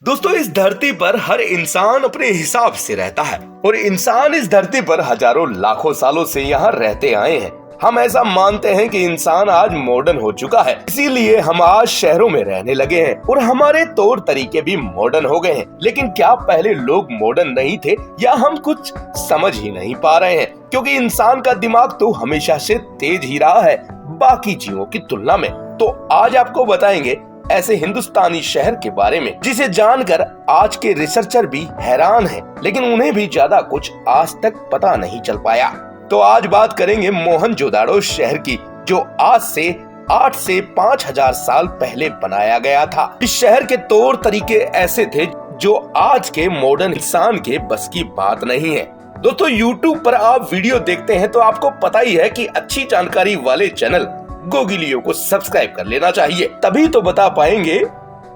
दोस्तों, इस धरती पर हर इंसान अपने हिसाब से रहता है और इंसान इस धरती पर हजारों लाखों सालों से यहाँ रहते आए हैं। हम ऐसा मानते हैं कि इंसान आज मॉडर्न हो चुका है, इसीलिए हम आज शहरों में रहने लगे हैं और हमारे तौर तरीके भी मॉडर्न हो गए हैं। लेकिन क्या पहले लोग मॉडर्न नहीं थे, या हम कुछ समझ ही नहीं पा रहे हैं? क्योंकि इंसान का दिमाग तो हमेशा से तेज ही रहा है बाकी जीवों की तुलना में। तो आज आपको बताएंगे ऐसे हिंदुस्तानी शहर के बारे में जिसे जानकर आज के रिसर्चर भी हैरान हैं, लेकिन उन्हें भी ज्यादा कुछ आज तक पता नहीं चल पाया। तो आज बात करेंगे मोहनजोदाड़ो शहर की, जो आज से 8 से 5000 साल पहले बनाया गया था। इस शहर के तौर तरीके ऐसे थे जो आज के मॉडर्न इंसान के बस की बात नहीं है। दोस्तों, YouTube पर आप वीडियो देखते हैं तो आपको पता ही है कि अच्छी जानकारी वाले चैनल गोगिलियो को सब्सक्राइब कर लेना चाहिए, तभी तो बता पाएंगे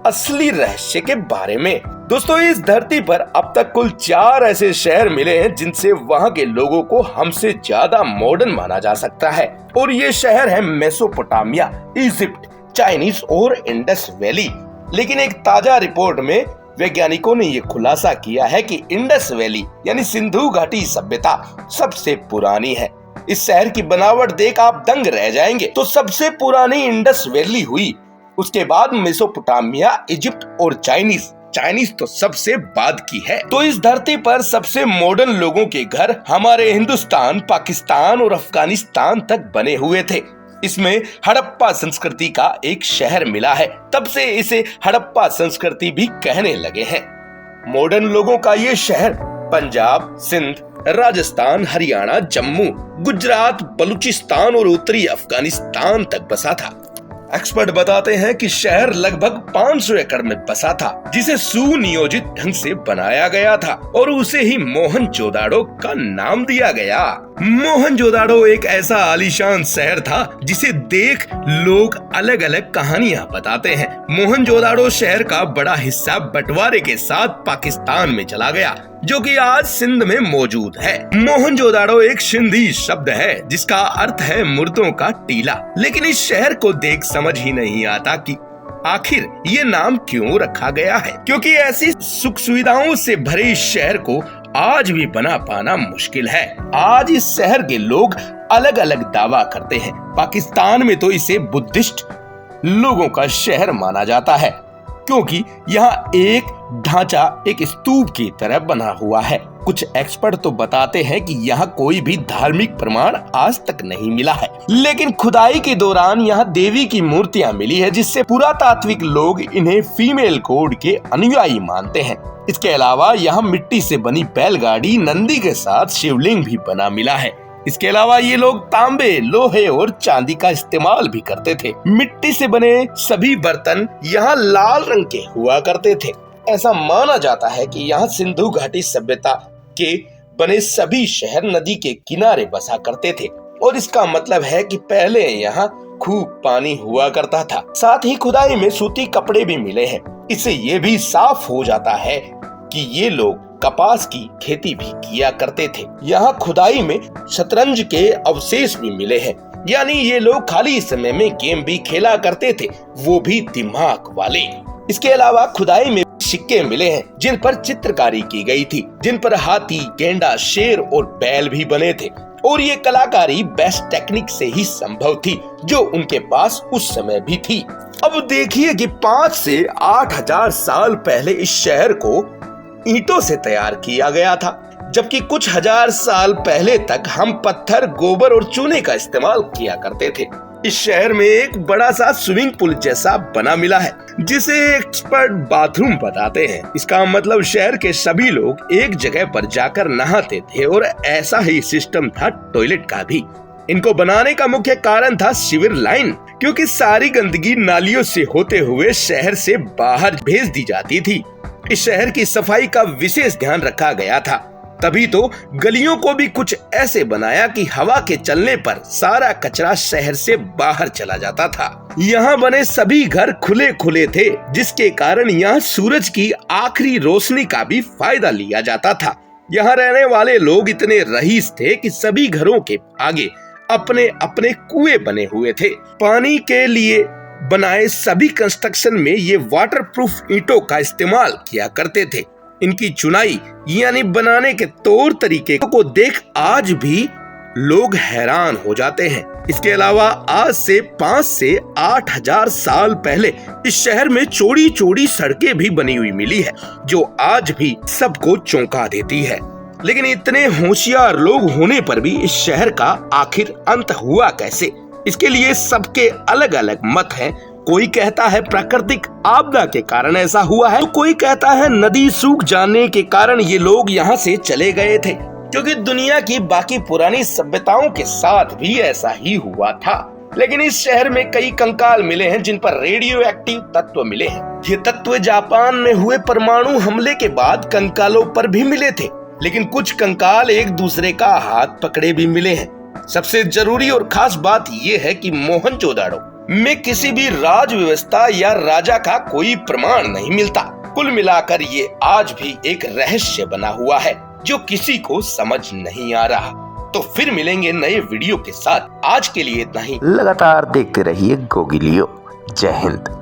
असली रहस्य के बारे में। दोस्तों, इस धरती पर अब तक कुल 4 ऐसे शहर मिले हैं जिनसे वहां के लोगों को हमसे ज्यादा मॉडर्न माना जा सकता है, और ये शहर है मेसोपोटामिया, इजिप्ट, चाइनीज और इंडस वैली। लेकिन एक ताजा रिपोर्ट में वैज्ञानिकों ने ये खुलासा किया है कि इंडस वैली यानी सिंधु घाटी सभ्यता सबसे पुरानी है। इस शहर की बनावट देख आप दंग रह जाएंगे। तो सबसे पुरानी इंडस वैली हुई, उसके बाद मेसोपोटामिया, इजिप्ट और चाइनीज तो सबसे बाद की है। तो इस धरती पर सबसे मॉडर्न लोगों के घर हमारे हिंदुस्तान, पाकिस्तान और अफगानिस्तान तक बने हुए थे। इसमें हड़प्पा संस्कृति का एक शहर मिला है, तब से इसे हड़प्पा संस्कृति भी कहने लगे हैं। मॉडर्न लोगों का ये शहर पंजाब, सिंध, राजस्थान, हरियाणा, जम्मू, गुजरात, बलूचिस्तान और उत्तरी अफगानिस्तान तक बसा था। एक्सपर्ट बताते हैं कि शहर लगभग 500 एकड़ में बसा था, जिसे सुनियोजित ढंग से बनाया गया था और उसे ही मोहनजोदाड़ो का नाम दिया गया। मोहनजोदाड़ो एक ऐसा आलीशान शहर था जिसे देख लोग अलग अलग कहानियां बताते हैं। मोहनजोदाड़ो शहर का बड़ा हिस्सा बंटवारे के साथ पाकिस्तान में चला गया, जो कि आज सिंध में मौजूद है। मोहनजोदाड़ो एक सिंधी शब्द है जिसका अर्थ है मुर्दों का टीला। लेकिन इस शहर को देख समझ ही नहीं आता कि आखिर ये नाम क्यों रखा गया है, क्योंकि ऐसी सुख सुविधाओं से भरे इस शहर को आज भी बना पाना मुश्किल है। आज इस शहर के लोग अलग अलग दावा करते हैं। पाकिस्तान में तो इसे बुद्धिस्ट लोगों का शहर माना जाता है, क्योंकि यहाँ एक ढांचा एक स्तूप की तरह बना हुआ है। कुछ एक्सपर्ट तो बताते हैं कि यहाँ कोई भी धार्मिक प्रमाण आज तक नहीं मिला है, लेकिन खुदाई के दौरान यहाँ देवी की मूर्तियाँ मिली है, जिससे पुरातात्विक लोग इन्हें फीमेल कोड के अनुयायी मानते हैं। इसके अलावा यहाँ मिट्टी से बनी बैलगाड़ी, नंदी के साथ शिवलिंग भी बना मिला है। इसके अलावा ये लोग तांबे, लोहे और चांदी का इस्तेमाल भी करते थे। मिट्टी से बने सभी बर्तन यहाँ लाल रंग के हुआ करते थे। ऐसा माना जाता है कि यहाँ सिंधु घाटी सभ्यता के बने सभी शहर नदी के किनारे बसा करते थे, और इसका मतलब है कि पहले यहाँ खूब पानी हुआ करता था। साथ ही खुदाई में सूती कपड़े भी मिले हैं। इससे ये भी साफ हो जाता है कि ये लोग कपास की खेती भी किया करते थे। यहाँ खुदाई में शतरंज के अवशेष भी मिले हैं, यानी ये लोग खाली समय में गेम भी खेला करते थे, वो भी दिमाग वाले। इसके अलावा खुदाई में सिक्के मिले हैं जिन पर चित्रकारी की गई थी, जिन पर हाथी, गेंडा, शेर और बैल भी बने थे, और ये कलाकारी बेस्ट टेक्निक से ही संभव थी जो उनके पास उस समय भी थी। अब देखिए कि 5 से 8000 साल पहले इस शहर को ईंटों से तैयार किया गया था, जबकि कुछ हजार साल पहले तक हम पत्थर, गोबर और चूने का इस्तेमाल किया करते थे। इस शहर में एक बड़ा सा स्विमिंग पूल जैसा बना मिला है, जिसे एक्सपर्ट बाथरूम बताते हैं। इसका मतलब शहर के सभी लोग एक जगह पर जाकर नहाते थे, और ऐसा ही सिस्टम था टॉयलेट का भी। इनको बनाने का मुख्य कारण था सीवर लाइन, क्योंकि सारी गंदगी नालियों से होते हुए शहर से बाहर भेज दी जाती थी। इस शहर की सफाई का विशेष ध्यान रखा गया था, तभी तो गलियों को भी कुछ ऐसे बनाया कि हवा के चलने पर सारा कचरा शहर से बाहर चला जाता था। यहाँ बने सभी घर खुले खुले थे, जिसके कारण यहाँ सूरज की आखिरी रोशनी का भी फायदा लिया जाता था। यहाँ रहने वाले लोग इतने रईस थे कि सभी घरों के आगे अपने अपने कुएं बने हुए थे। पानी के लिए बनाए सभी कंस्ट्रक्शन में ये वाटरप्रूफ ईंटों का इस्तेमाल किया करते थे। इनकी चुनाई यानी बनाने के तौर तरीके को देख आज भी लोग हैरान हो जाते हैं। इसके अलावा आज से 5 से 8 हजार साल पहले इस शहर में चौड़ी चौड़ी सड़कें भी बनी हुई मिली है, जो आज भी सबको चौंका देती है। लेकिन इतने होशियार लोग होने पर भी इस शहर का आखिर अंत हुआ कैसे, इसके लिए सबके अलग अलग मत हैं। कोई कहता है प्राकृतिक आपदा के कारण ऐसा हुआ है, तो कोई कहता है नदी सूख जाने के कारण ये लोग यहाँ से चले गए थे, क्योंकि दुनिया की बाकी पुरानी सभ्यताओं के साथ भी ऐसा ही हुआ था। लेकिन इस शहर में कई कंकाल मिले हैं जिन पर रेडियो एक्टिव तत्व मिले हैं। ये तत्व जापान में हुए परमाणु हमले के बाद कंकालों पर भी मिले थे, लेकिन कुछ कंकाल एक दूसरे का हाथ पकड़े भी मिले हैं। सबसे जरूरी और खास बात यह है कि मोहनजोदाड़ो में किसी भी राज व्यवस्था या राजा का कोई प्रमाण नहीं मिलता। कुल मिलाकर ये आज भी एक रहस्य बना हुआ है जो किसी को समझ नहीं आ रहा। तो फिर मिलेंगे नए वीडियो के साथ। आज के लिए इतना ही। लगातार देखते रहिए गोगिलियो। जय हिंद।